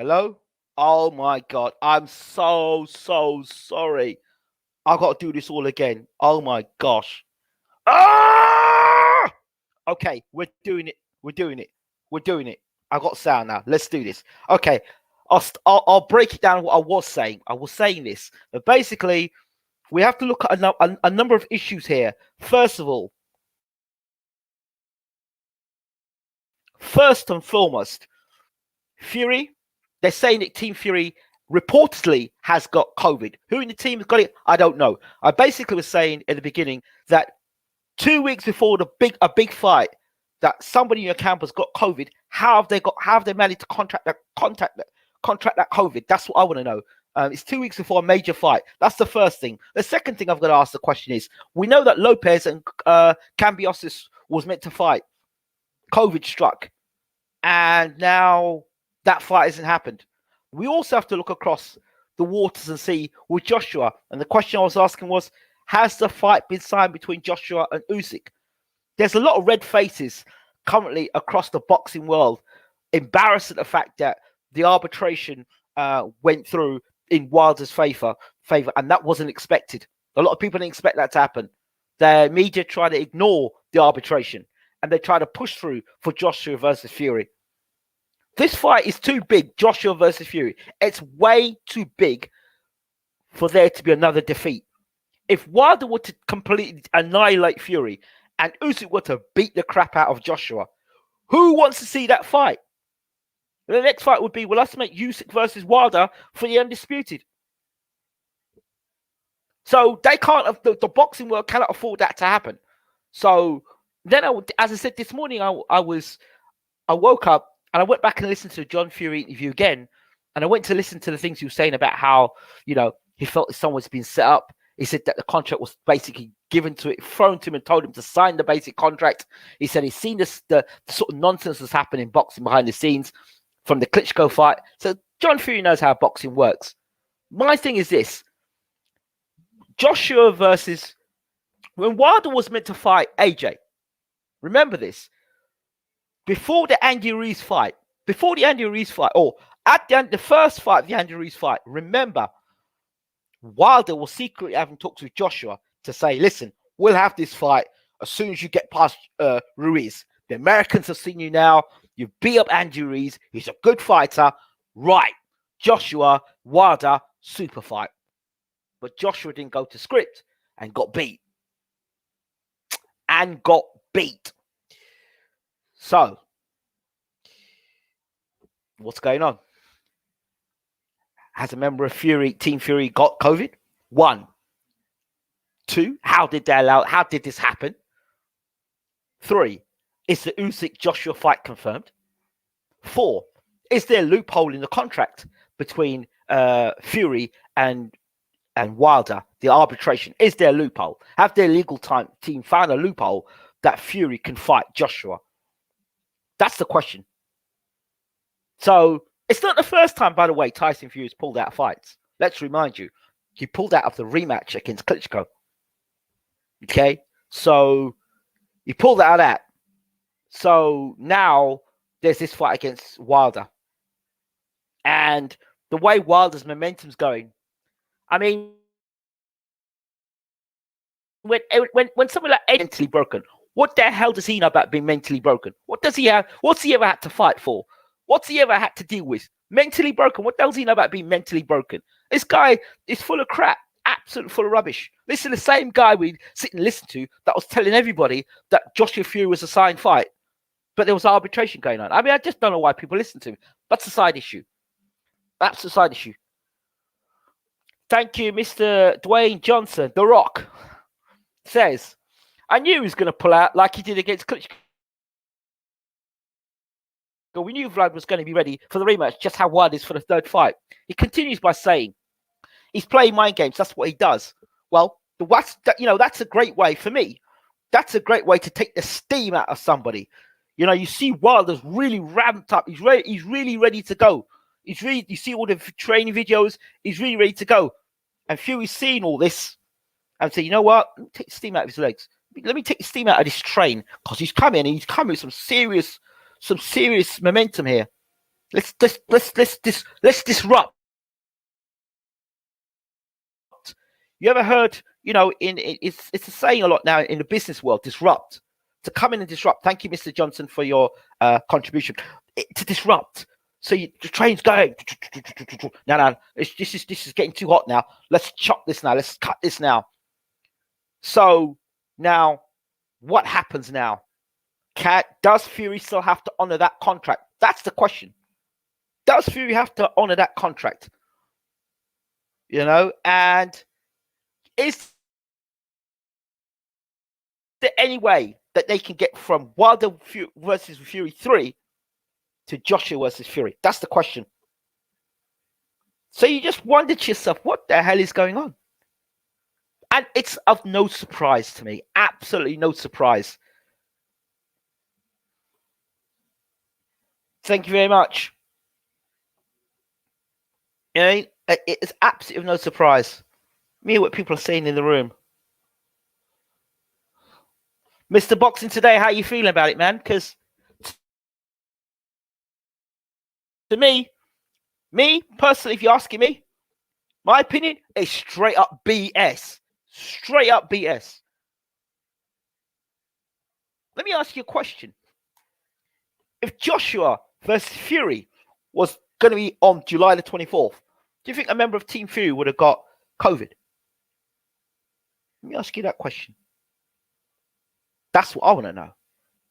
Hello? Oh my god. I'm so sorry. I got to do this all again. Oh my gosh. Ah! Okay, we're doing it. We're doing it. We're doing it. I got sound now. Let's do this. Okay. I'll break it down what I was saying. I was saying this. But basically, we have to look at a number of issues here. First and foremost, Fury, they're saying that Team Fury reportedly has got COVID. Who in the team has got it? I don't know. I basically was saying at the beginning that 2 weeks before a big fight, that somebody in your camp has got COVID. How have they managed to contract that COVID? That's what I want to know. It's 2 weeks before a major fight. That's the first thing. The second thing I've got to ask the question is: we know that Lopez and Cambiasis was meant to fight. COVID struck, and now that fight hasn't happened. We also have to look across the waters and see with Joshua. And the question I was asking was: has the fight been signed between Joshua and Usyk? There's a lot of red faces currently across the boxing world, embarrassed at the fact that the arbitration went through in Wilder's favor, and that wasn't expected. A lot of people didn't expect that to happen. The media try to ignore the arbitration, and they try to push through for Joshua versus Fury. This fight is too big, Joshua versus Fury. It's way too big for there to be another defeat. If Wilder were to completely annihilate Fury and Usyk were to beat the crap out of Joshua, who wants to see that fight? The next fight would be, well, let's make Usyk versus Wilder for the undisputed. So they can't, the boxing world cannot afford that to happen. So then, as I said this morning, I woke up and I went back and listened to the John Fury interview again, and I went to listen to the things he was saying about how, he felt someone's been set up. He said that the contract was basically given to it, thrown to him, and told him to sign the basic contract. He said he's seen the sort of nonsense that's happening in boxing behind the scenes from the Klitschko fight. So John Fury knows how boxing works. My thing is this: Joshua versus, when Wilder was meant to fight AJ, remember this, before the Andy Ruiz fight, or at the end, the first fight, the Andy Ruiz fight, remember, Wilder was secretly having talks with Joshua to say, listen, we'll have this fight as soon as you get past Ruiz. The Americans have seen you now. You beat up Andy Ruiz. He's a good fighter. Right. Joshua, Wilder, super fight. But Joshua didn't go to script and got beat. So, what's going on? Has a member of Team Fury got COVID? 1. 2, how did this happen? 3, is the Usyk Joshua fight confirmed? 4, is there a loophole in the contract between Fury and Wilder, the arbitration? Is there a loophole? Have their legal team found a loophole that Fury can fight Joshua? That's the question. So it's not the first time, by the way, Tyson Fury has pulled out of fights. Let's remind you, he pulled out of the rematch against Klitschko. Okay, so he pulled out of that. So now there's this fight against Wilder, and the way Wilder's momentum's going, I mean, when someone like Ed mentally broken, what the hell does he know about being mentally broken? What does he have? What's he ever had to fight for? What's he ever had to deal with? Mentally broken. What the hell does he know about being mentally broken? This guy is full of crap, absolutely full of rubbish. This is the same guy we sit and listen to that was telling everybody that Joshua Fury was a signed fight, but there was arbitration going on. I mean, I just don't know why people listen to him. That's a side issue. That's a side issue. Thank you, Mr. Dwayne Johnson. The Rock says, I knew he was going to pull out like he did against Klitschko. We knew Vlad was going to be ready for the rematch, just how wild is for the third fight. He continues by saying, he's playing mind games. That's what he does. Well, that's a great way for me. That's a great way to take the steam out of somebody. You see Wilder's really ramped up. He's really ready to go. You see all the training videos. He's really ready to go. And Fury's seeing all this and say, you know what? Let me take the steam out of his legs. Let me take the steam out of this train, because he's coming with some serious momentum here. Let's disrupt. You ever heard, it's a saying a lot now in the business world, disrupt. To come in and disrupt. Thank you, Mr. Johnson, for your contribution. To disrupt. So the train's going. No, this is getting too hot now. Let's chop this now. Let's cut this now. So now, what happens now? Does Fury still have to honor that contract? That's the question. Does Fury have to honor that contract? And is there any way that they can get from Wilder versus Fury 3 to Joshua versus Fury? That's the question. So you just wonder to yourself, what the hell is going on? And it's of no surprise to me. Absolutely no surprise. Thank you very much. It's absolutely no surprise. Me, what people are saying in the room. Mr. Boxing Today, how are you feeling about it, man? Because to me personally, if you're asking me, my opinion is straight up BS. Straight up BS. Let me ask you a question. If Joshua versus Fury was going to be on July the 24th, do you think a member of Team Fury would have got COVID? Let me ask you that question. That's what I want to know.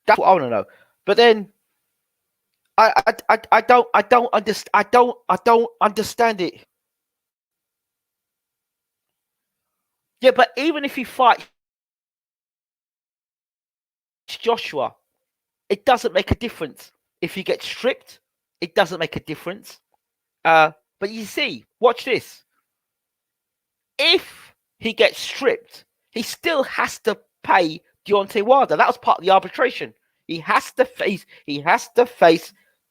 That's what I want to know. But then I don't understand it. Yeah, but even if he fights Joshua, it doesn't make a difference. If he gets stripped, it doesn't make a difference. But you see, watch this. If he gets stripped, he still has to pay Deontay Wilder. That was part of the arbitration. He has to face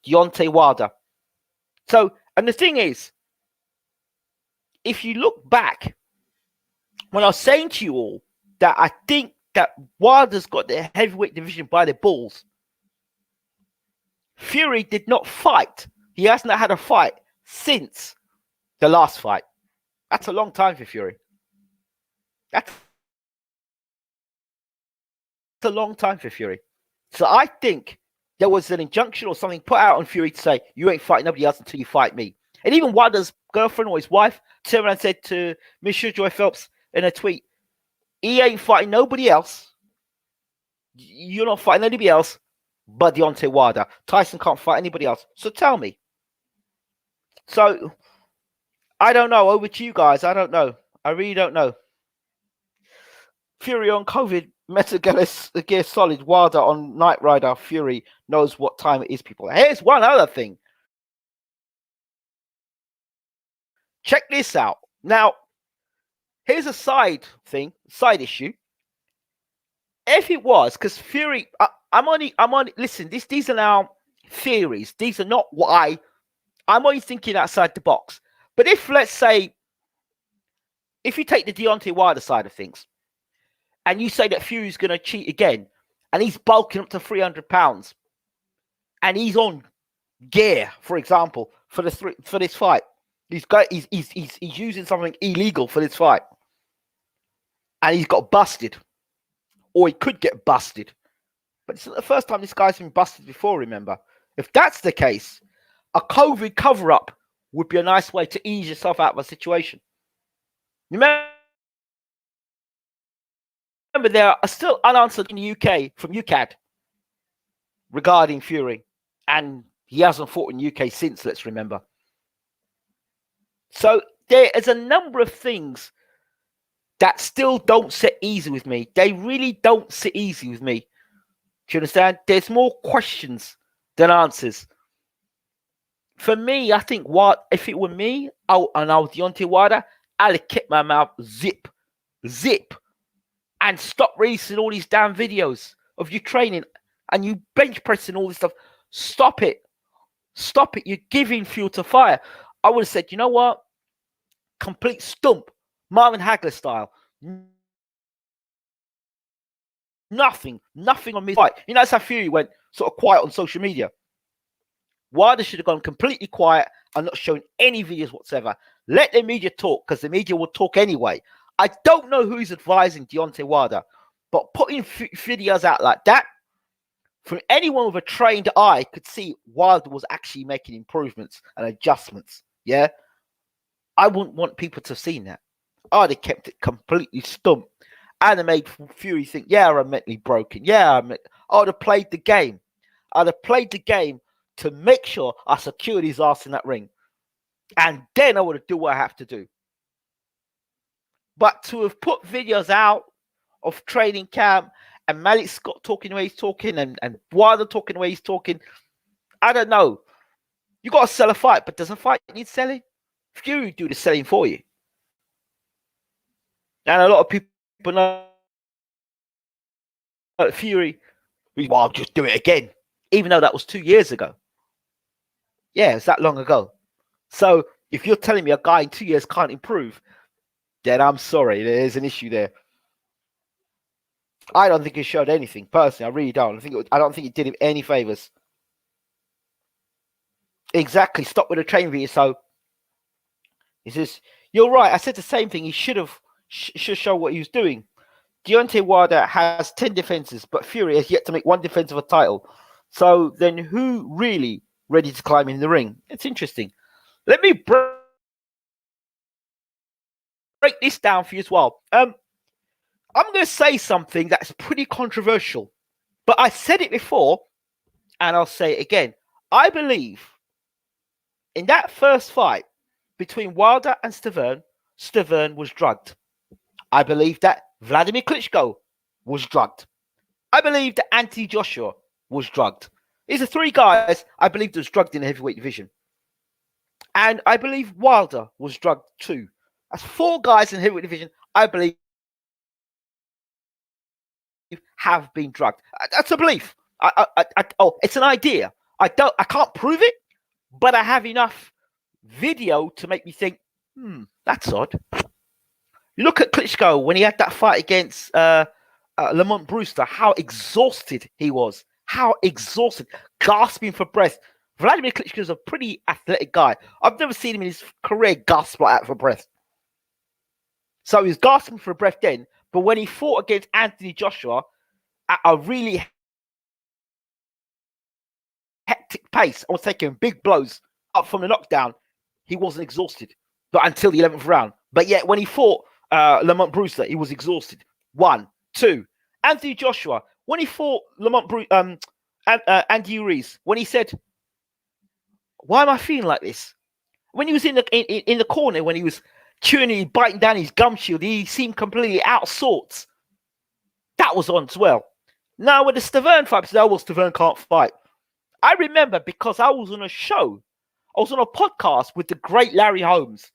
Deontay Wilder. So, and the thing is, if you look back, when I was saying to you all that I think that Wilder's got the heavyweight division by the balls, Fury did not fight. He hasn't had a fight since the last fight. That's a long time for Fury. That's a long time for Fury. So I think there was an injunction or something put out on Fury to say, you ain't fighting nobody else until you fight me. And even Wilder's girlfriend or his wife turned around and said to Michelle Joy Phelps in a tweet, he ain't fighting nobody else. You're not fighting anybody else but Deontay Wilder. Tyson can't fight anybody else. So tell me. So, I don't know. Over to you guys. I don't know. I really don't know. Fury on COVID. Metal Gear Solid. Wilder on Knight Rider. Fury knows what time it is, people. Here's one other thing. Check this out. Now, here's a side issue. If it was, because Fury, I'm only, listen, these are now theories. These are not what I'm only thinking outside the box. But if, let's say, if you take the Deontay Wilder side of things, and you say that Fury's going to cheat again, and he's bulking up to 300 pounds, and he's on gear, for example, for this fight, he's using something illegal for this fight, and he's got busted, or he could get busted. But it's not the first time this guy's been busted before, remember. If that's the case, a COVID cover-up would be a nice way to ease yourself out of a situation. Remember, there are still unanswered in the UK from UKAD regarding Fury. And he hasn't fought in the UK since, let's remember. So there is a number of things that still don't sit easy with me. They really don't sit easy with me. Do you understand? There's more questions than answers. For me, I think if it were me and I was Deontay Wilder, I'd have kept my mouth zip, and stop releasing all these damn videos of you training and you bench pressing all this stuff. Stop it. Stop it. You're giving fuel to fire. I would have said, you know what? Complete stump. Marvin Hagler style. Nothing on me fight. You know, that's how Fury went sort of quiet on social media. Wilder should have gone completely quiet and not shown any videos whatsoever. Let the media talk, because the media will talk anyway. I don't know who's advising Deontay Wilder, but putting videos out like that, from anyone with a trained eye, could see Wilder was actually making improvements and adjustments. Yeah, I wouldn't want people to have seen that. I'd have kept it completely stumped. I'd have made Fury think, yeah, I'm mentally broken. Yeah, I'd have played the game. I'd have played the game to make sure I secured his ass in that ring. And then I would have done what I have to do. But to have put videos out of training camp and Malik Scott talking the way he's talking and Wilder talking the way he's talking, I don't know. You got to sell a fight, but does a fight need selling? Fury do the selling for you. And a lot of people know Fury, well, I'll just do it again, even though that was 2 years ago. Yeah, it's that long ago. So if you're telling me a guy in 2 years can't improve, then I'm sorry, there's an issue there. I don't think it showed anything. Personally, I really don't. I don't think it did him any favors. Exactly. Stop with the train video. So he says, "You're right. I said the same thing. He should show what he was doing. Deontay Wilder has 10 defenses, but Fury has yet to make one defense of a title. So then, who really ready to climb in the ring?" It's interesting. Let me break this down for you as well. I'm going to say something that's pretty controversial, but I said it before, and I'll say it again. I believe in that first fight between Wilder and Stiverne was drugged. I believe that Vladimir Klitschko was drugged. I believe that Anthony Joshua was drugged. These are 3 guys I believe that was drugged in the heavyweight division. And I believe Wilder was drugged too. That's 4 guys in the heavyweight division I believe have been drugged. That's a belief. It's an idea. I can't prove it, but I have enough video to make me think, that's odd. You look at Klitschko when he had that fight against Lamont Brewster, how exhausted he was. How exhausted, gasping for breath. Vladimir Klitschko is a pretty athletic guy. I've never seen him in his career gasp like that for breath. So he was gasping for breath then, but when he fought against Anthony Joshua at a really hectic pace, I was taking big blows up from the knockdown, he wasn't exhausted, but until the 11th round. But yet when he fought Lamont Brewster, he was exhausted. 1, 2. Anthony Joshua, when he fought Andy Ruiz, when he said, "Why am I feeling like this?" When he was in the corner, when he was chewing, biting down his gum shield, he seemed completely out of sorts. That was on as well. Now with the Stiverne fight, Stiverne can't fight. I remember because I was on a show, I was on a podcast with the great Larry Holmes.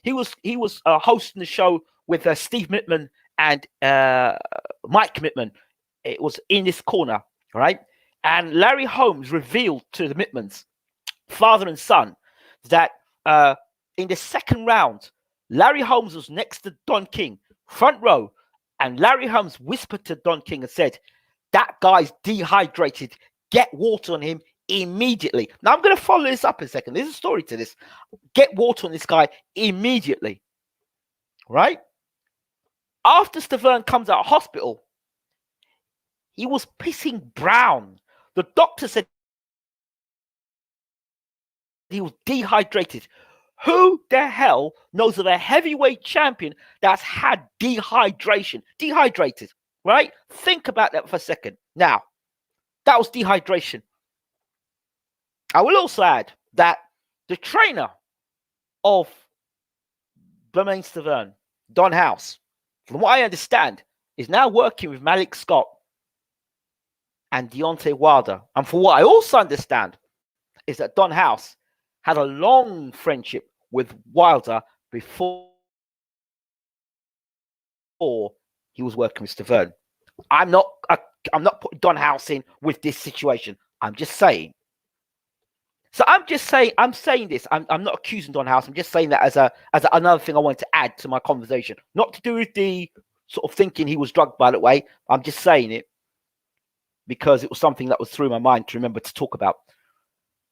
He was hosting the show with Steve Mittman and Mike Mittman. It was in this corner, right? And Larry Holmes revealed to the Mittmans, father and son, that in the second round, Larry Holmes was next to Don King, front row, and Larry Holmes whispered to Don King and said, "That guy's dehydrated. Get water on him immediately." Now, I'm going to follow this up in a second. There's a story to this. Get water on this guy immediately, right? After Stiverne comes out of hospital, he was pissing brown. The doctor said he was dehydrated. Who the hell knows of a heavyweight champion that's had dehydration? Dehydrated, right? Think about that for a second. Now, that was dehydration. I will also add that the trainer of Bermane Stiverne, Don House, from what I understand, is now working with Malik Scott and Deontay Wilder. And for what I also understand is that Don House had a long friendship with Wilder before he was working with Stiverne. I'm not putting Don House in with this situation. I'm just saying. So I'm saying this. I'm not accusing Don House. I'm just saying that as another thing I want to add to my conversation. Not to do with the sort of thinking he was drugged, by the way. I'm just saying it. because it was something that was through my mind to remember to talk about.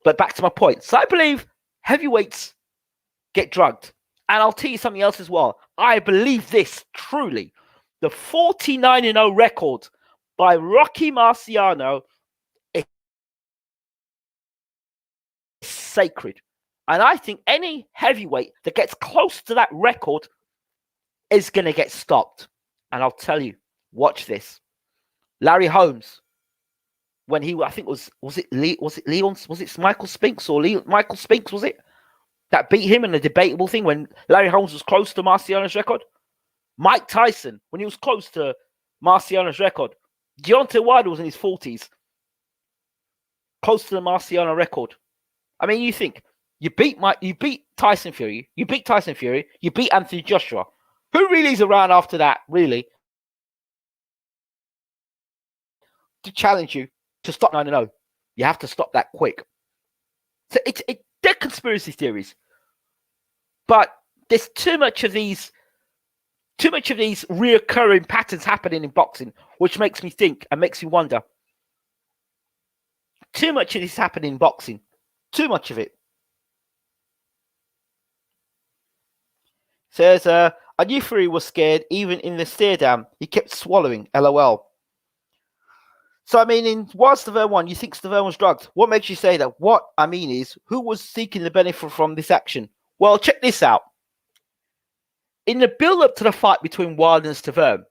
But back to my point. So I believe heavyweights get drugged. And I'll tell you something else as well. I believe this truly. The 49-0 record by Rocky Marciano is sacred. And I think any heavyweight that gets close to that record is going to get stopped. And I'll tell you, watch this. Larry Holmes, when he, I think was it Michael Spinks or Michael Spinks, was it? That beat him in a debatable thing when Larry Holmes was close to Marciano's record. Mike Tyson, when he was close to Marciano's record. Deontay Wilder was in his 40s, close to the Marciano record. I mean, you think you beat Tyson Fury, you beat Anthony Joshua. Who really is around after that, really, to challenge you to stop 9-0? You have to stop that quick. So they're conspiracy theories, but there's too much of these reoccurring patterns happening in boxing, which makes me think and makes me wonder. Too much of this happening in boxing. Too much of it. Says, I knew Fury was scared even in the stare down. He kept swallowing. LOL. So, I mean, in Wild Stavern 1, you think Stavern was drugged. What makes you say that? What I mean is, who was seeking the benefit from this action? Well, check this out. In the build-up to the fight between Wilder and Stavern,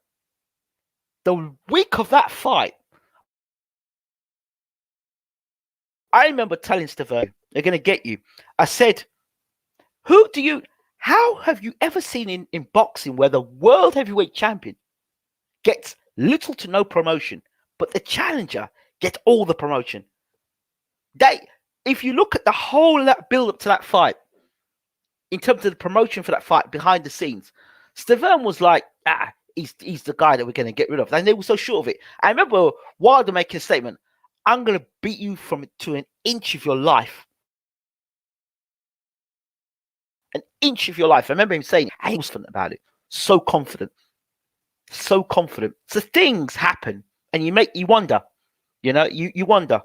the week of that fight, I remember telling Stavern, they're going to get you. I said, how have you ever seen in boxing where the world heavyweight champion gets little to no promotion, but the challenger gets all the promotion? If you look at the whole build-up to that fight, in terms of the promotion for that fight behind the scenes, Stavern was like, he's the guy that we're going to get rid of. And they were so sure of it. I remember Wilder making a statement, I'm going to beat you to an inch of your life. An inch of your life. I remember him saying, he was confident about it. So confident. So confident. So things happen and you wonder. You wonder.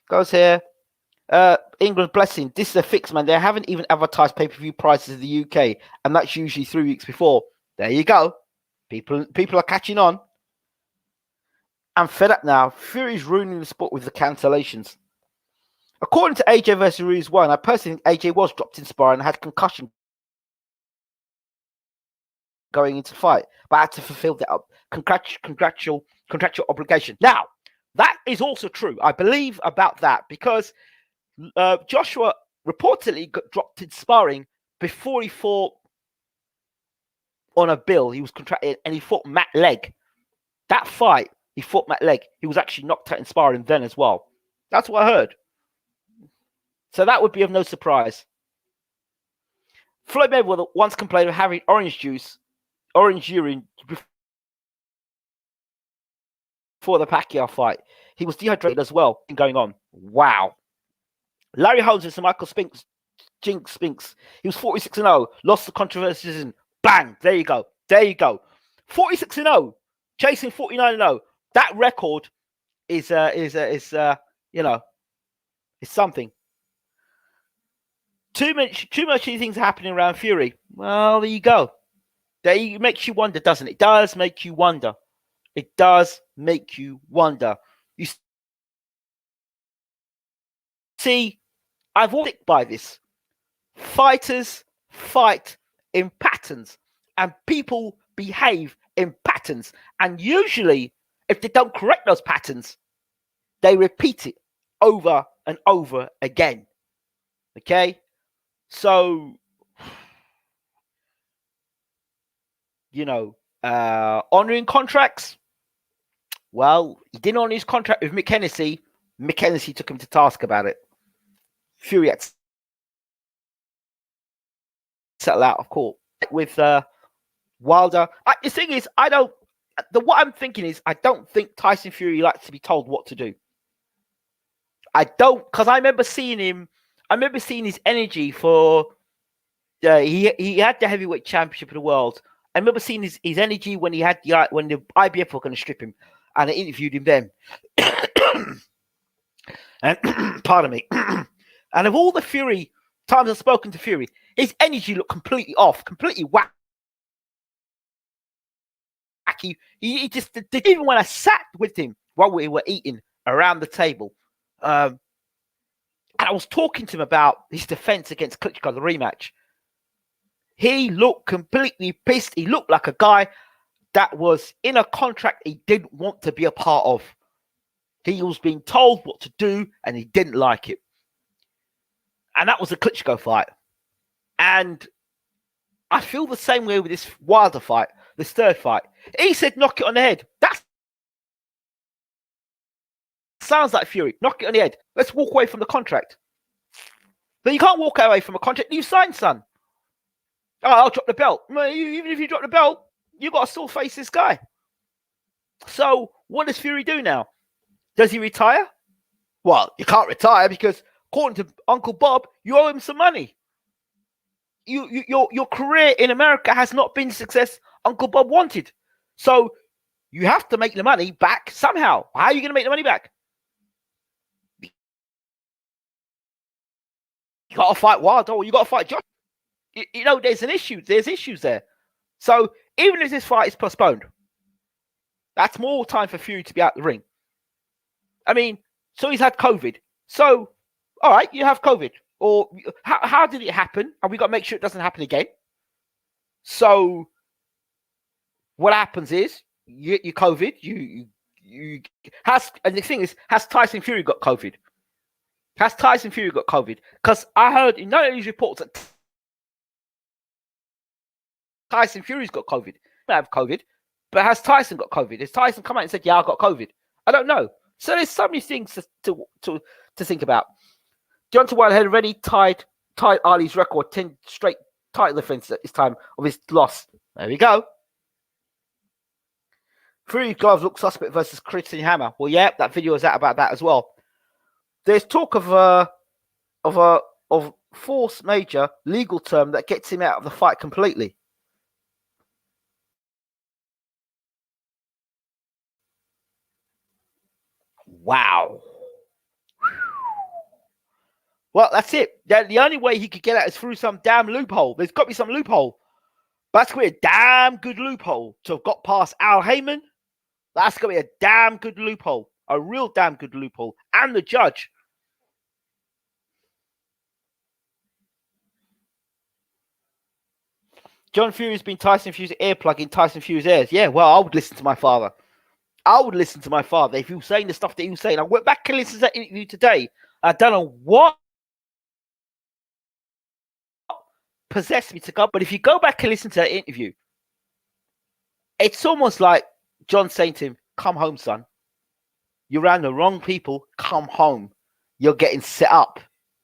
Goes here. England blessing. This is a fix, man. They haven't even advertised pay-per-view prices in the UK, and that's usually 3 weeks before. There you go. People are catching on. I'm fed up now. Fury's ruining the sport with the cancellations. According to AJ versus Ruiz 1, I personally think AJ was dropped in sparring and had concussion going into the fight, but had to fulfill that contractual obligation. Now, that is also true. I believe about that because Joshua reportedly got dropped in sparring before he fought on a bill. He was contracted and he fought Matt Legg. That fight, he fought Matt Legg. He was actually knocked out in sparring then as well. That's what I heard. So that would be of no surprise. Floyd Mayweather once complained of having orange urine before the Pacquiao fight. He was dehydrated as well. Going on. Wow. Larry Holmes and Michael Spinks. Jinx Spinks. He was 46-0. Lost the controversy decision. Bang. There you go. 46-0. Chasing 49-0. That record is something. Too much of these things happening around Fury. Well, there you go. It makes you wonder, doesn't it? It does make you wonder. It does make you wonder. You see, I've always stick by this. Fighters fight in patterns, and people behave in patterns. And usually, if they don't correct those patterns, they repeat it over and over again. Okay? So, honoring contracts. Well, he didn't honor his contract with Mick Hennessy. Mick Hennessy took him to task about it. Fury had to settle out of court with Wilder. The thing is, what I'm thinking is, I don't think Tyson Fury likes to be told what to do. I don't, because I remember seeing his energy for. He had the heavyweight championship of the world, I remember seeing his energy when he had when the IBF were going to strip him, and I interviewed him then. And pardon me. And of all the Fury times I've spoken to Fury, his energy looked completely off, completely wacky. He just even when I sat with him while we were eating around the table, and I was talking to him about his defense against Klitschko, the rematch. He looked completely pissed. He looked like a guy that was in a contract he didn't want to be a part of. He was being told what to do, and he didn't like it. And that was a Klitschko fight. And I feel the same way with this Wilder fight, this third fight. He said, knock it on the head. That sounds like Fury. Knock it on the head. Let's walk away from the contract. But you can't walk away from a contract you signed, son. Oh, I'll drop the belt. Even if you drop the belt, you got to still face this guy. So what does Fury do now? Does he retire? Well, you can't retire because, according to Uncle Bob, you owe him some money. Your career in America has not been the success Uncle Bob wanted. So you have to make the money back somehow. How are you going to make the money back? You got to fight Wilder or you got to fight Josh. You know, there's an issue. There's issues there. So even if this fight is postponed, that's more time for Fury to be out the ring. I mean, so he's had COVID. So, all right, you have COVID. Or how did it happen? And we got to make sure it doesn't happen again. So what happens is you get your COVID. And the thing is, has Tyson Fury got COVID? Has Tyson Fury got COVID? Because I heard in none of these reports that Tyson Fury's got COVID. I have COVID, but has Tyson got COVID? Has Tyson come out and said, "Yeah, I got COVID"? I don't know. So there's so many things to think about. Deontay Wilder had already tied Ali's record, 10 straight title defenses at this time of his loss. There we go. Fury's gloves look suspect versus Christian Hammer. Well, yeah, that video is out about that as well. There's talk of force major legal term that gets him out of the fight completely. Wow. Well, that's it. The only way he could get out is through some damn loophole. There's got to be some loophole. But that's going to be a damn good loophole to have got past Al Heyman. That's going to be a damn good loophole. A real damn good loophole. And the judge. John Fury's been Tyson Fury's earplug in Tyson Fury's ears. Yeah, well, I would listen to my father. I would listen to my father if he was saying the stuff that he was saying. I went back and listened to that interview today. I don't know what possessed me to go, but if you go back and listen to that interview, it's almost like John saying to him, "Come home, son. You're around the wrong people. Come home. You're getting set up,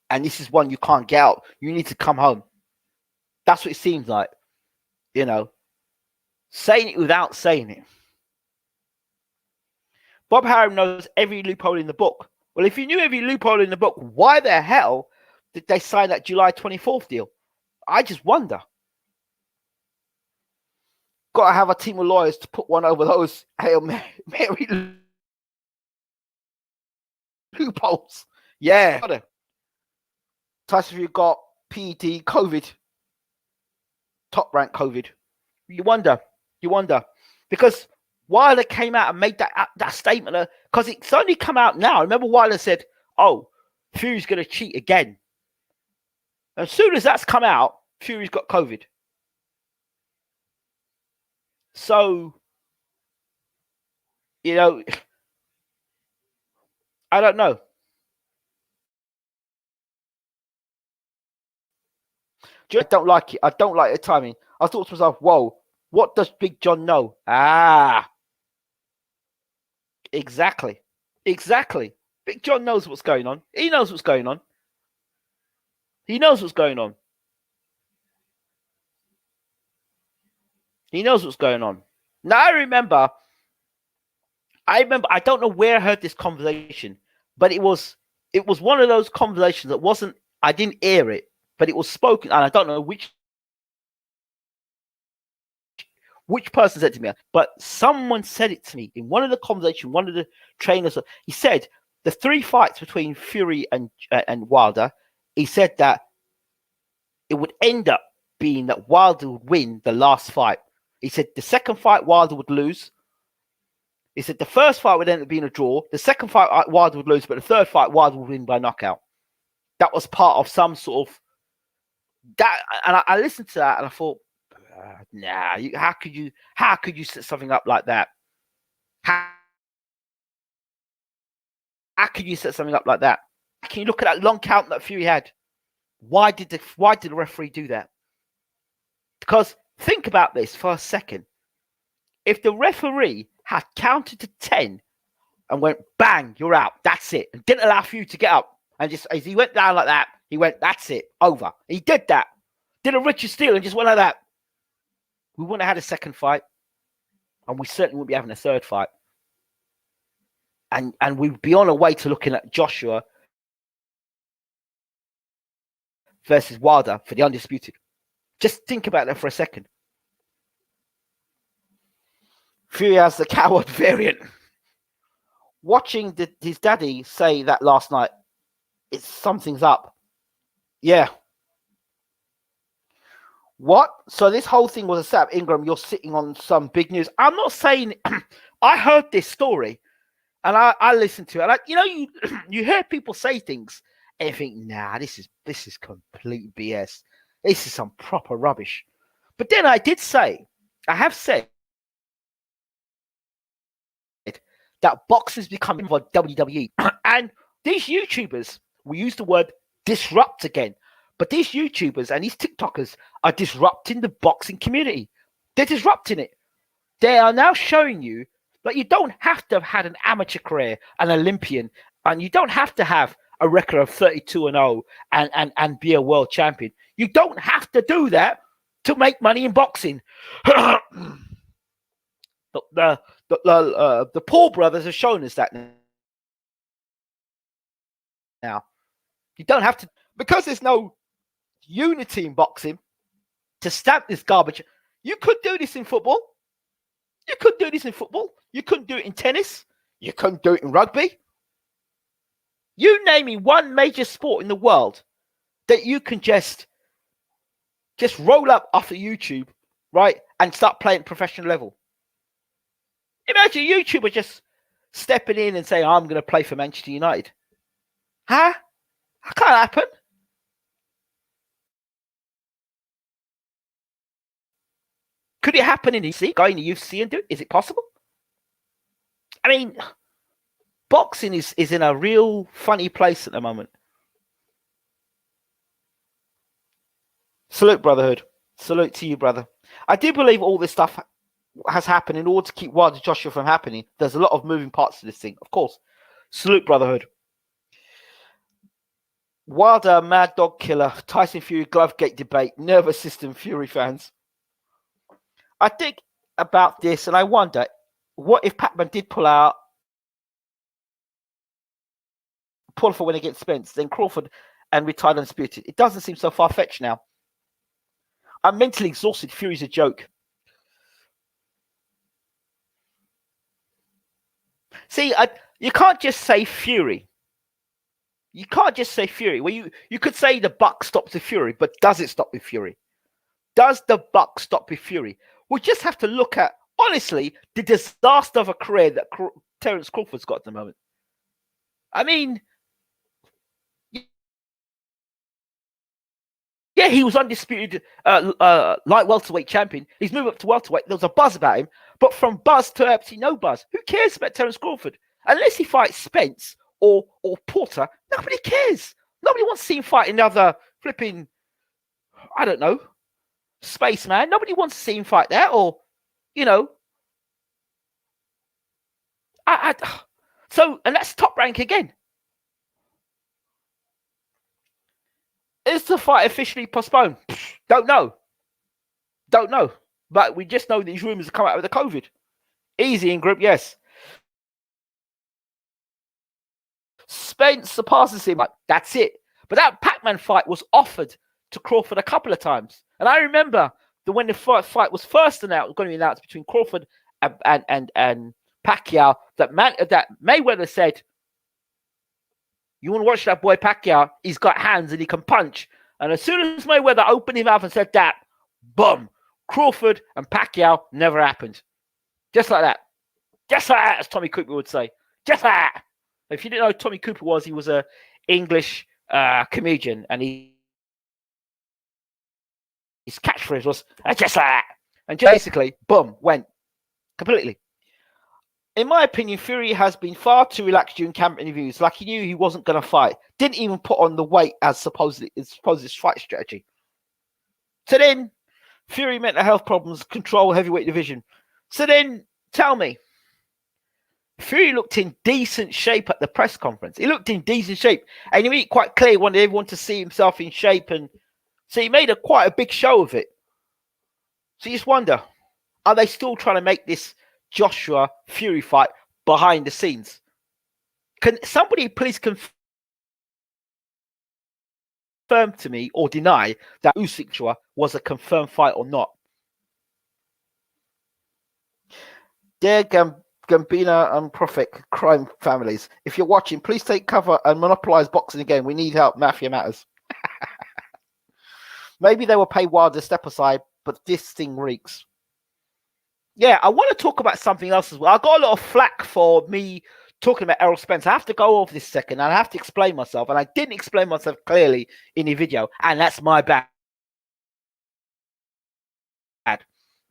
and this is one you can't get out. You need to come home." That's what it seems like, you know, saying it without saying it. Bob Arum knows every loophole in the book. Well, if you knew every loophole in the book, why the hell did they sign that July 24th deal? I just wonder. Got to have a team of lawyers to put one over those Hail Mary loopholes. Yeah. Tyson Fury got PED, COVID, top rank COVID. You wonder. Because Wilder came out and made that statement, because it's only come out now. Remember, Wilder said, "Oh, Fury's going to cheat again." As soon as that's come out, Fury's got COVID. So, you know, I don't know. I don't like it. I don't like the timing. I thought to myself, whoa, what does Big John know? Exactly. Big John knows what's going on. He knows what's going on. Now I remember, I don't know where I heard this conversation, but it was one of those conversations that wasn't, I didn't hear it, but it was spoken, and I don't know which which person said it to me, but someone said it to me in one of the conversations. One of the trainers, he said the 3 fights between Fury and Wilder. He said that it would end up being that Wilder would win the last fight. He said the second fight Wilder would lose. He said the first fight would end up being a draw. The second fight Wilder would lose, but the third fight Wilder would win by knockout. That was part of some sort of that, and I listened to that and I thought, nah, how could you set something up like that? How could you set something up like that? Can you look at that long count that Fury had? Why did the referee do that? Because think about this for a second. If the referee had counted to 10 and went, bang, you're out, that's it, and didn't allow Fury to get up, and just as he went down like that, he went, that's it, over. He did that. Did a Richard Steele and just went like that. We wouldn't have had a second fight, and we certainly wouldn't be having a third fight. And we'd be on our way to looking at Joshua versus Wilder for the undisputed. Just think about that for a second. Fury has the coward variant. Watching his daddy say that last night, something's up. Yeah. What? So this whole thing was a setup. Ingram, you're sitting on some big news. I'm not saying I heard this story and I listened to it. And you hear people say things and you think, nah, this is complete BS. This is some proper rubbish. But then I have said that boxing's becoming for WWE. And these YouTubers, we use the word disrupt again, but these YouTubers and these TikTokers are disrupting the boxing community. They're disrupting it. They are now showing you that you don't have to have had an amateur career, an Olympian, and you don't have to have a record of 32-0 and be a world champion. You don't have to do that to make money in boxing. The Paul brothers have shown us that now. You don't have to, because there's no unity in boxing to stamp this garbage. You could do this in football. You could do this in football. You couldn't do it in tennis. You couldn't do it in rugby. You name me one major sport in the world that you can just roll up off of YouTube, right, and start playing at professional level. Imagine a YouTuber just stepping in and saying, I'm going to play for Manchester United. Huh? That can't happen. Could it happen in the UFC? Go in the UFC and do it? Is it possible? I mean, boxing is in a real funny place at the moment. Salute, brotherhood. Salute to you, brother. I do believe all this stuff has happened in order to keep Wilder Joshua from happening. There's a lot of moving parts to this thing, of course. Salute, brotherhood. Wilder, mad dog killer, Tyson Fury, Glovegate debate, nervous system, Fury fans. I think about this and I wonder, what if Pacman did pull off a win against Spence, then Crawford and retired undisputed? It doesn't seem so far-fetched now. I'm mentally exhausted. Fury's a joke. See, you can't just say Fury. You can't just say Fury. Well, you could say the buck stops with Fury, but does it stop with Fury? Does the buck stop with Fury? We just have to look at, honestly, the disaster of a career that Terence Crawford's got at the moment. I mean, yeah, he was undisputed light welterweight champion. He's moved up to welterweight. There was a buzz about him, but from buzz to absolutely no buzz. Who cares about Terence Crawford? Unless he fights Spence or Porter, nobody cares. Nobody wants to see him fight another flipping, I don't know, spaceman. Nobody wants to see him fight that, or, you know. So, and that's Top Rank again. Is the fight officially postponed? Don't know. But we just know these rumors have come out with the COVID. Easy in group, yes. Spence surpasses him. That's it. But that Pac-Man fight was offered to Crawford a couple of times. And I remember when the fight was first announced, going to be announced between Crawford and Pacquiao, that Mayweather said, "You want to watch that boy Pacquiao? He's got hands and he can punch." And as soon as Mayweather opened his mouth and said that, boom, Crawford and Pacquiao never happened. Just like that. Just like that, as Tommy Cooper would say. Just like that. If you didn't know who Tommy Cooper was, he was an English comedian, and his catchphrase was just like that. And basically, boom, went completely. In my opinion, Fury has been far too relaxed during camp interviews, like he knew he wasn't going to fight. Didn't even put on the weight as supposed his fight strategy. So then, Fury mental health problems, control heavyweight division. So then, tell me, Fury looked in decent shape at the press conference. He looked in decent shape, and he made it quite clear he wanted everyone to see himself in shape, and so he made quite a big show of it. So you just wonder, are they still trying to make this Joshua Fury fight behind the scenes? Can somebody please confirm to me or deny that Usyk Joshua was a confirmed fight or not? Dear Gambina and Prophet crime families, if you're watching, please take cover and monopolize boxing again. We need help. Mafia matters. Maybe they will pay Wilder to step aside, but this thing reeks. Yeah, I want to talk about something else as well. I got a lot of flack for me talking about Errol Spence. I have to go over this second, and I have to explain myself, and I didn't explain myself clearly in the video, and that's my bad.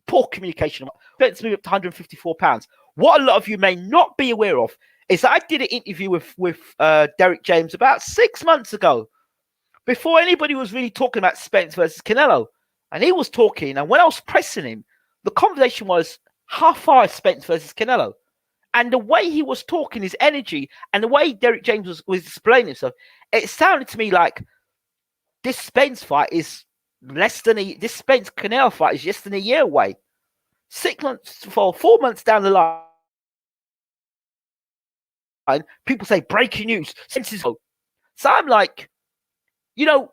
Poor communication. Spence moved up to 154 pounds. What a lot of you may not be aware of is that I did an interview with Derek James about 6 months ago, before anybody was really talking about Spence versus Canelo. And he was talking, and when I was pressing him, the conversation was, how far is Spence versus Canelo? And the way he was talking, his energy, and the way Derek James was explaining himself, it sounded to me like this Spence fight is this Spence Canelo fight is less than a year away. 6 months, 4 months down the line, people say breaking news. So I'm like, you're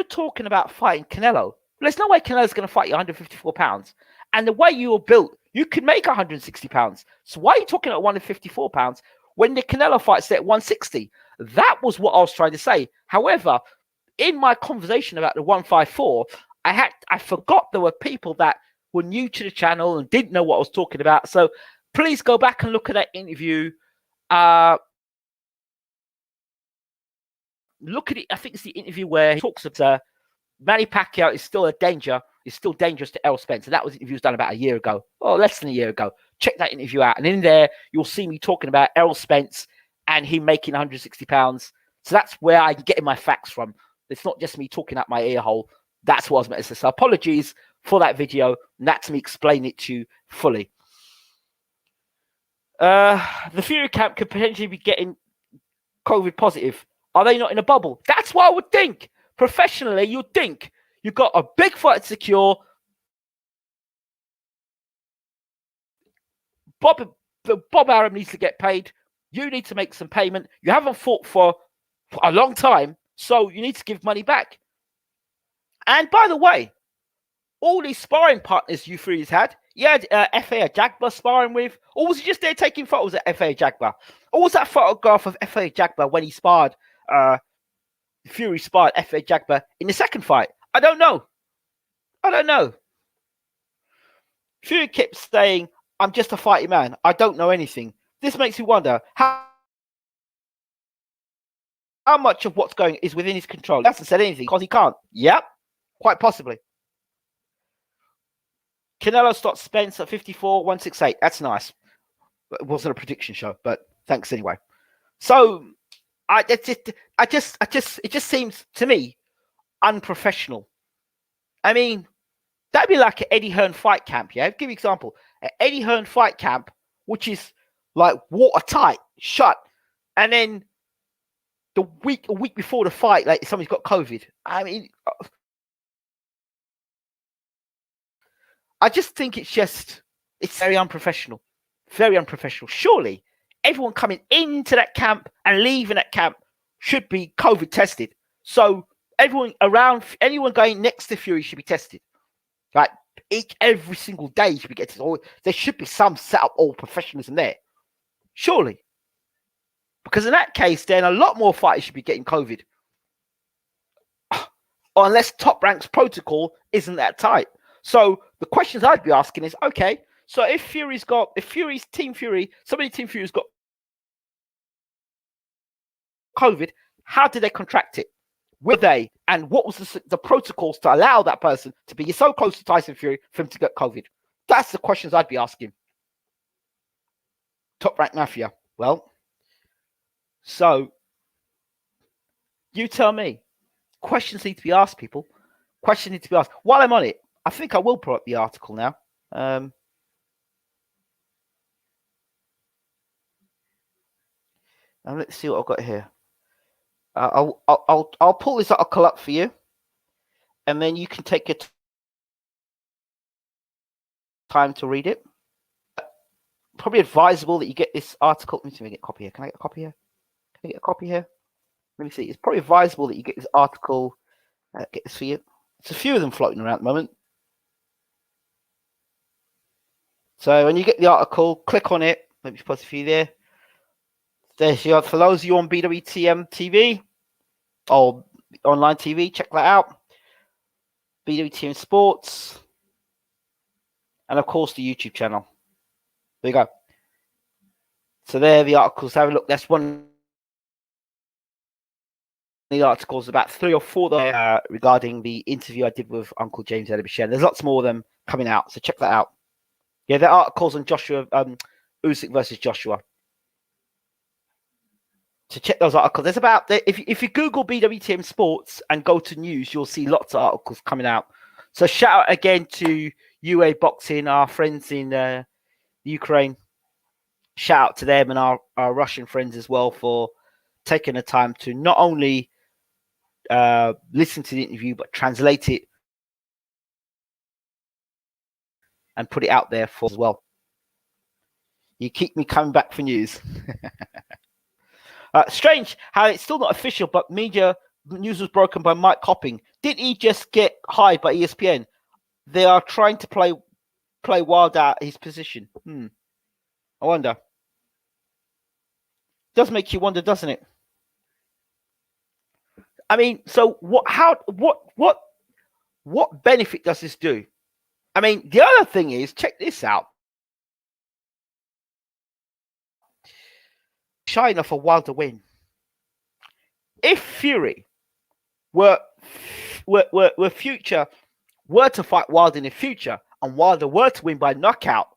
talking about fighting Canelo. There's no way Canelo's going to fight you 154 pounds. And the way you were built, you could make 160 pounds. So why are you talking about 154 pounds when the Canelo fight's at 160? That was what I was trying to say. However, in my conversation about the 154, I forgot there were people that were new to the channel and didn't know what I was talking about. So please go back and look at that interview. Look at it. I think it's the interview where he talks about Manny Pacquiao is still a danger. Is still dangerous to Errol Spence. And that was an interview done about a year ago, or less than a year ago. Check that interview out. And in there, you'll see me talking about Errol Spence and him making 160 pounds. So that's where I'm getting my facts from. It's not just me talking out my ear hole. That's what I was meant to say. So apologies for that video. And that's me explaining it to you fully. The Fury camp could potentially be getting COVID positive. Are they not in a bubble? That's what I would think. Professionally, you'd think. You've got a big fight to secure. Bob Arum needs to get paid. You need to make some payment. You haven't fought for a long time, so you need to give money back. And by the way, all these sparring partners you three's had, you had F.A. Ajagba sparring with, or was he just there taking photos at F.A. Ajagba? Or was that photograph of F.A. Ajagba when he sparred, Fury sparred F.A. Ajagba in the second fight? I don't know. Fury kept saying, I'm just a fighting man. I don't know anything. This makes me wonder how much of what's going is within his control. He hasn't said anything because he can't. Yep, quite possibly. Canelo stopped Spence at 54, 168. That's nice. It wasn't a prediction show, but thanks anyway. So it just seems to me unprofessional. I mean, that'd be like an Eddie Hearn fight camp, yeah? I'll give you an example. An Eddie Hearn fight camp, which is like watertight, shut. And then a week before the fight, like somebody's got COVID. I mean, I just think it's very unprofessional. Very unprofessional. Surely everyone coming into that camp and leaving that camp should be COVID tested. So anyone going next to Fury should be tested. Like every single day should be getting. Or there should be some setup or professionalism there, surely. Because in that case, then a lot more fighters should be getting COVID. Or unless Top Rank's protocol isn't that tight. So the questions I'd be asking is, okay, so if Team Fury's got COVID, how did they contract it? Were they? And what was the protocols to allow that person to be so close to Tyson Fury for him to get COVID? That's the questions I'd be asking. Top Rank Mafia. Well, so you tell me. Questions need to be asked, people. Questions need to be asked. While I'm on it, I think I will pull up the article now. And let's see what I've got here. I'll pull this article up for you, and then you can take your time to read it. Probably advisable that you get this article. Let me see if I get a copy here. Can I get a copy here? Can I get a copy here? Let me see. It's probably advisable that you get this article. Get this for you. There's a few of them floating around at the moment. So when you get the article, click on it. Let me put a few there. There's your, for those of you on BWTM TV or online TV, check that out. BWTM Sports. And of course the YouTube channel. There you go. So there the articles. Have a look. That's one. The articles, about 3 or 4 there regarding the interview I did with Uncle James Adebishen. There's lots more of them coming out, so check that out. Yeah, there are articles on Joshua Usyk versus Joshua. So check those articles. There's about if you Google BWTM Sports and go to news, you'll see lots of articles coming out. So shout out again to UA Boxing, our friends in Ukraine. Shout out to them and our Russian friends as well for taking the time to not only listen to the interview, but translate it and put it out there for as well. You keep me coming back for news. Strange how it's still not official, but media news was broken by Mike Copping. Did he just get hired by ESPN? They are trying to play Wilder out his position. I wonder. Does make you wonder, doesn't it? I mean, so what benefit does this do? I mean, the other thing is, check this out. Shy enough for Wilder win. If Fury were to fight Wilder in the future and Wilder were to win by knockout,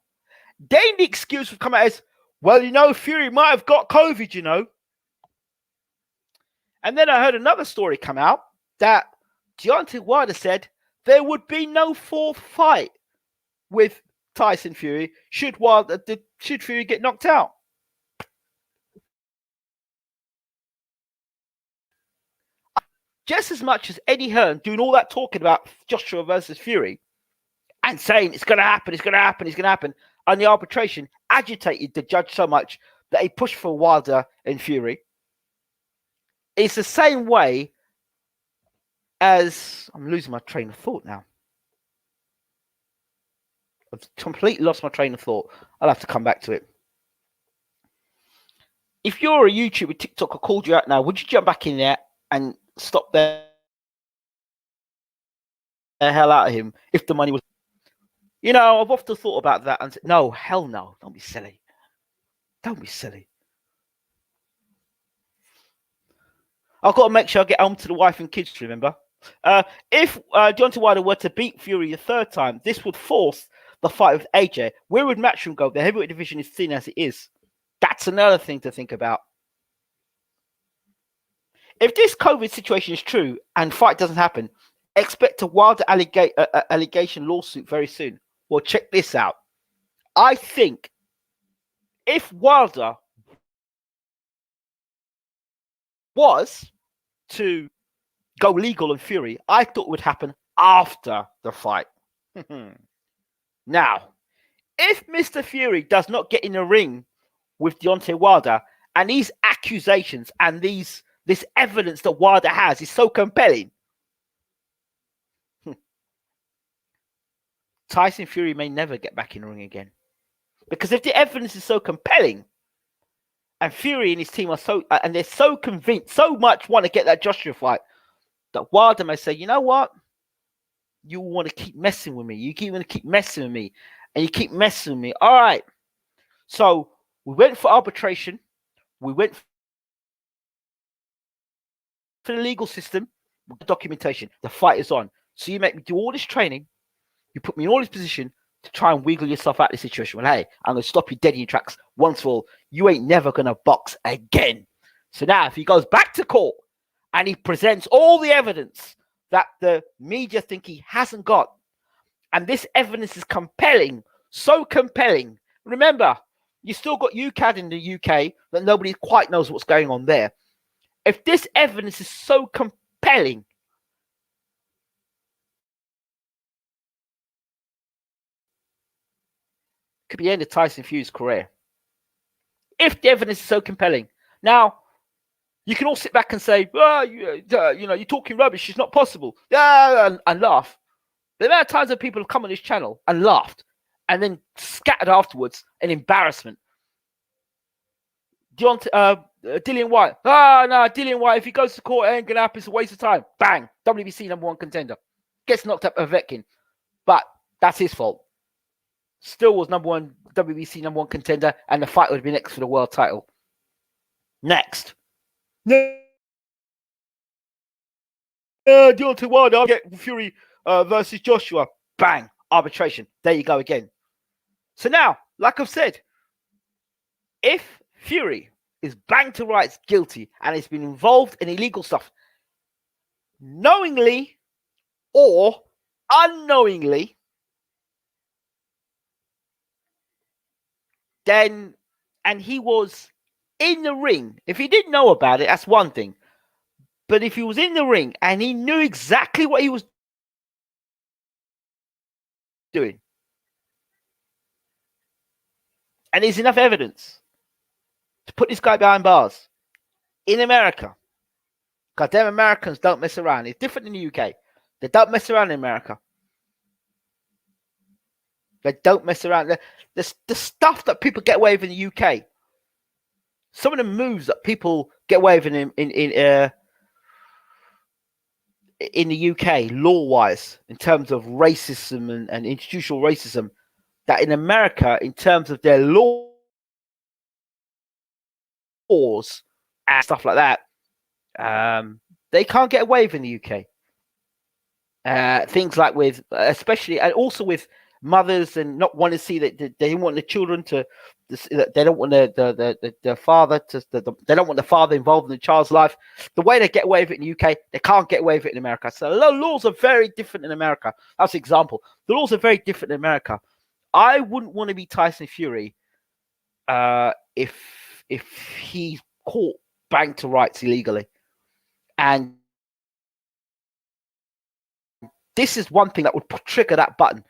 then the excuse would come out as, well, Fury might have got COVID, And then I heard another story come out that Deontay Wilder said there would be no fourth fight with Tyson Fury should Fury get knocked out. Just as much as Eddie Hearn doing all that talking about Joshua versus Fury and saying it's going to happen, and the arbitration agitated the judge so much that he pushed for Wilder and Fury. It's the same way as... I'm losing my train of thought now. I've completely lost my train of thought. I'll have to come back to it. If you're a YouTuber, TikTok, I called you out now, would you jump back in there and stop the hell out of him if the money was... I've often thought about that and said, no, hell no. Don't be silly. Don't be silly. I've got to make sure I get home to the wife and kids, remember? If Deontay Wilder were to beat Fury the third time, this would force the fight with AJ. Where would Matchroom go? The heavyweight division is thin as it is. That's another thing to think about. If this COVID situation is true and fight doesn't happen, expect a Wilder allegation lawsuit very soon. Well, check this out. I think if Wilder was to go legal on Fury, I thought it would happen after the fight. Now, if Mr. Fury does not get in the ring with Deontay Wilder, and these accusations and this evidence that Wilder has is so compelling, Tyson Fury may never get back in the ring again. Because if the evidence is so compelling, and Fury and his team are and they're so convinced, so much want to get that Joshua fight, that Wilder may say, you know what? You want to keep messing with me. You want to keep messing with me. And you keep messing with me. All right. So we went for arbitration. We went for the legal system, documentation. The fight is on. So you make me do all this training. You put me in all this position to try and wiggle yourself out of the situation. Well, hey, I'm going to stop you dead in your tracks once for all. You ain't never going to box again. So now if he goes back to court and he presents all the evidence that the media think he hasn't got, and this evidence is compelling, so compelling. Remember, you still got UCAD in the UK that nobody quite knows what's going on there. If this evidence is so compelling, could be the end of Tyson Fury's career. If the evidence is so compelling. Now, you can all sit back and say, well, you're talking rubbish. It's not possible. And laugh. The amount of times that people have come on this channel and laughed and then scattered afterwards in embarrassment. Dillian Whyte. No, Dillian Whyte, if he goes to court, it ain't going to happen. It's a waste of time. Bang. WBC #1 contender. Gets knocked up Povetkin. But that's his fault. Still was #1 WBC #1 contender, and the fight would be next for the world title. Next. Deontay Wilder, I'll get Fury versus Joshua. Bang. Arbitration. There you go again. So now, like I've said, if Fury is banged to rights guilty and has been involved in illegal stuff, knowingly or unknowingly, then, and he was in the ring, if he didn't know about it, that's one thing. But if he was in the ring and he knew exactly what he was doing, and there's enough evidence to put this guy behind bars in America, goddamn Americans don't mess around. It's different in the UK. They don't mess around in America. They don't mess around. The stuff that people get away with in the UK, some of the moves that people get away with in the UK, law-wise, in terms of racism and institutional racism, that in America, in terms of their laws and stuff like that, they can't get away with in the UK. Things like with, especially, and also with mothers and not want to see that they don't want the children to, they don't want the father to, they don't want the father involved in the child's life. The way they get away with it in the UK, they can't get away with it in America. So the laws are very different in America. That's an example. The laws are very different in America. I wouldn't want to be Tyson Fury if he's caught banged to rights illegally. And this is one thing that would trigger that button.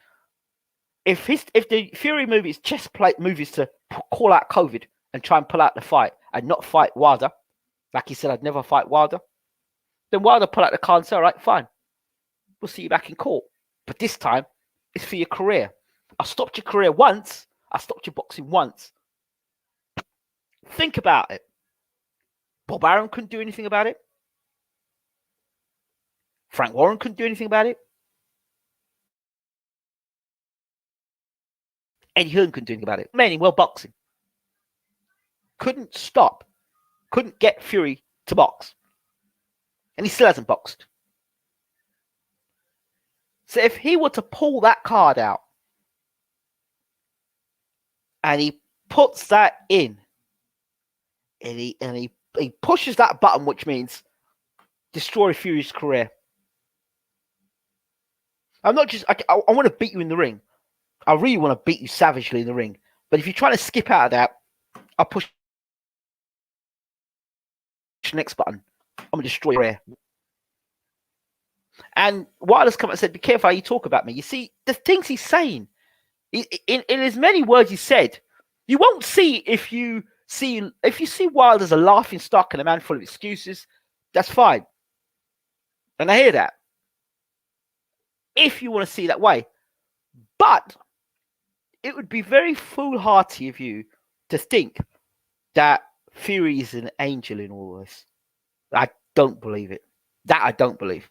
If the Fury movies just play movies to call out COVID and try and pull out the fight and not fight Wilder, like he said, I'd never fight Wilder, then Wilder pull out the card and say, all right, fine, we'll see you back in court. But this time, it's for your career. I stopped your career once. I stopped your boxing once. Think about it. Bob Arum couldn't do anything about it. Frank Warren couldn't do anything about it. Eddie Hearn couldn't do anything about it. Manning, well, boxing. Couldn't stop. Couldn't get Fury to box. And he still hasn't boxed. So if he were to pull that card out and he puts that in and he pushes that button, which means destroy Fury's career. I'm not just, I want to beat you in the ring. I really want to beat you savagely in the ring. But if you're trying to skip out of that, I'll push the next button. I'm going to destroy your career. And Wilder's come and said, be careful how you talk about me. You see, the things he's saying, in as many words he said, you won't see if you see Wilder as a laughing stock and a man full of excuses, that's fine. And I hear that. If you want to see that way. But it would be very foolhardy of you to think that Fury is an angel in all this. I don't believe it. That I don't believe.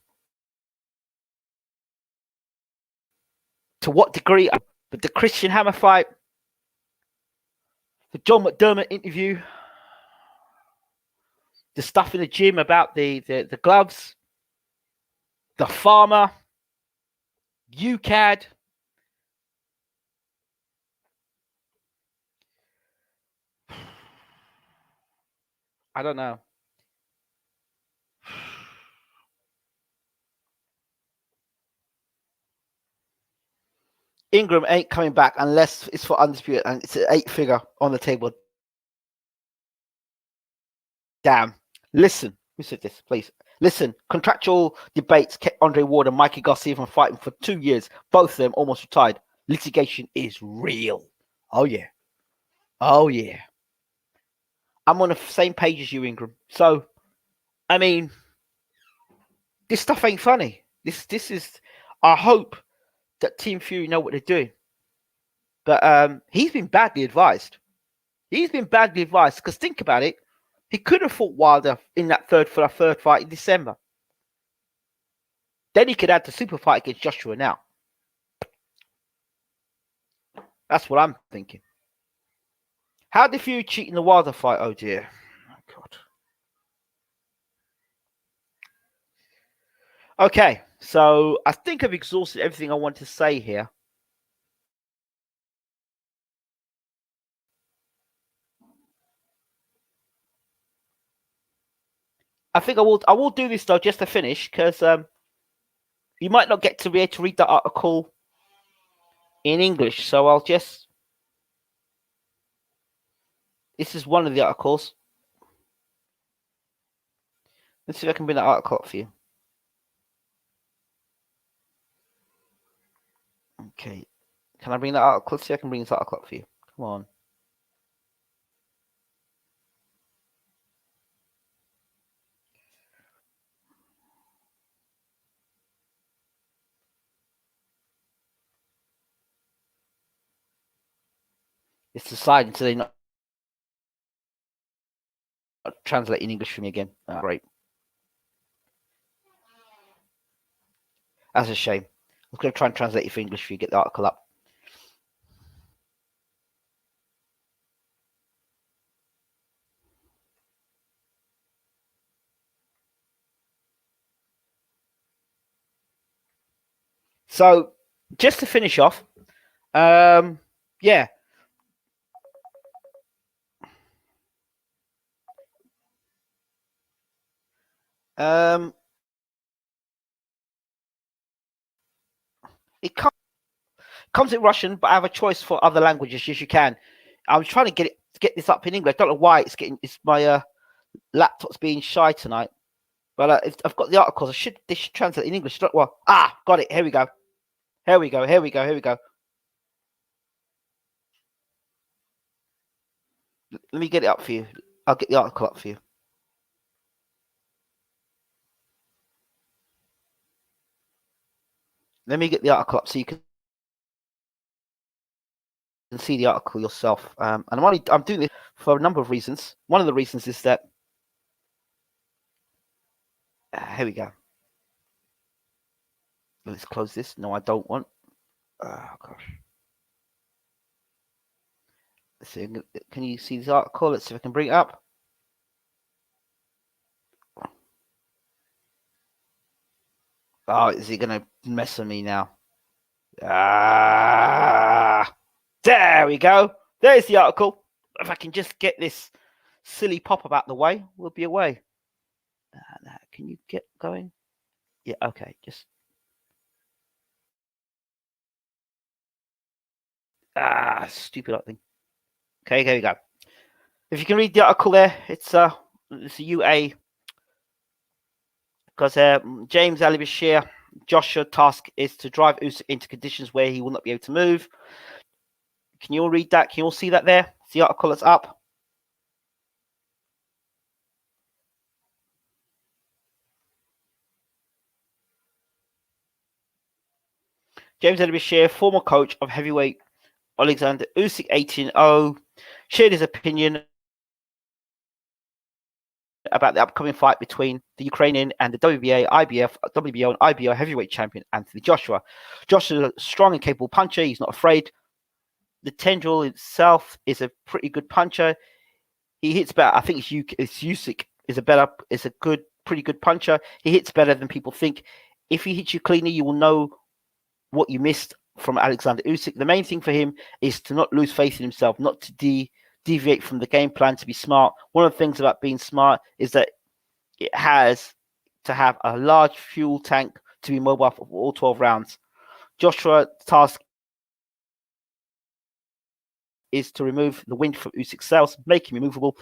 To what degree? But the Christian Hammer fight, the John McDermott interview, the stuff in the gym about the gloves, the farmer, UCAD. I don't know. Ingram ain't coming back unless it's for undisputed, and it's an 8-figure on the table. Damn. Listen, who said this, please? Listen, contractual debates kept Andre Ward and Mikey Garcia from fighting for 2 years. Both of them almost retired. Litigation is real. Oh, yeah. Oh, yeah. I'm on the same page as you, Ingram. So, I mean, this stuff ain't funny. This is. I hope that Team Fury know what they're doing. But he's been badly advised. He's been badly advised because think about it. He could have fought Wilder in that third fight in December. Then he could add the super fight against Joshua now. That's what I'm thinking. How did Fury cheat in the Wilder fight? Oh dear. Oh God. Okay, so I think I've exhausted everything I want to say here. I think I will do this though just to finish because you might not get to be able to read the article in English, so I'll just. This is one of the articles. Let's see if I can bring that article up for you. Okay. Can I bring that article? Let's see if I can bring this article up for you. Come on. It's deciding so they're not translating English for me again. Oh, great. That's a shame. I was going to try and translate it for English for you, get the article up. So, just to finish off, yeah. It comes in Russian, but I have a choice for other languages. Yes, you can. I was trying to get this up in English. I don't know why it's my laptop's being shy tonight. But I've got the articles. They should translate in English. Well, got it. Here we go. Here we go. Here we go. Here we go. Let me get it up for you. I'll get the article up for you. Let me get the article up so you can see the article yourself. And I'm doing this for a number of reasons. One of the reasons is that here we go. Let's close this. No, I don't want. Oh gosh. Let's see. Can you see this article? Let's see if I can bring it up. Oh, is he going to mess with me now? There we go. There's the article. If I can just get this silly pop-up out the way, we'll be away. Can you get going? Yeah, okay. Just. Stupid thing. Okay, here we go. If you can read the article there, it's a UA. Because James Ali Bashir, Joshua task is to drive Usyk into conditions where he will not be able to move. Can you all read that? Can you all see that there? It's the article that's up. James Edward Bashir, former coach of heavyweight Alexander Usyk 18-0, shared his opinion about the upcoming fight between the Ukrainian and the WBA, IBF, WBO, and IBO heavyweight champion Anthony Joshua. Joshua is a strong and capable puncher. He's not afraid. The tendril itself is a pretty good puncher. He hits better. I think it's Usyk is pretty good puncher. He hits better than people think. If he hits you cleanly, you will know what you missed from Alexander Usyk. The main thing for him is to not lose faith in himself, not to deviate from the game plan, to be smart. One of the things about being smart is that it has to have a large fuel tank to be mobile for all 12 rounds. Joshua's task is to remove the wind from Usyk's sails, make him immovable,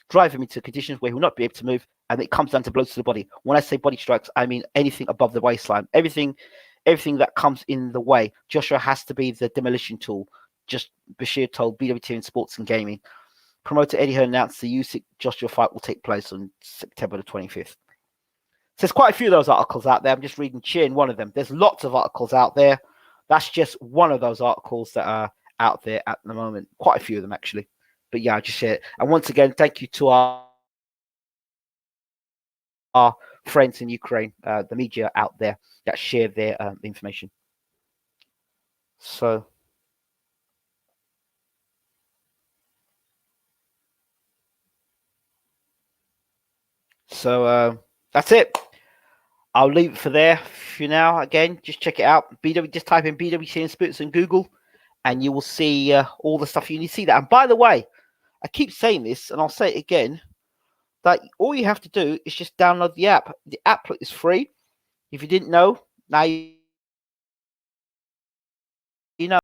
drive him into conditions where he will not be able to move, and it comes down to blows to the body. When I say body strikes, I mean anything above the waistline, everything that comes in the way. Joshua has to be the demolition tool. Just Bashir told BWTN Sports and Gaming. Promoter Eddie Hearn announced the Usyk Joshua fight will take place on September the 25th. So there's quite a few of those articles out there. I'm just reading Chin, one of them. There's lots of articles out there. That's just one of those articles that are out there at the moment. Quite a few of them, actually. But yeah, I just share it. And once again, thank you to our friends in Ukraine, the media out there that share their information. So that's it. I'll leave it for there for now. Again, just check it out. Just type in BWTN Sports in Google, and you will see all the stuff you need to see that. And by the way, I keep saying this, and I'll say it again, that all you have to do is just download the app. The app is free. If you didn't know, now you know.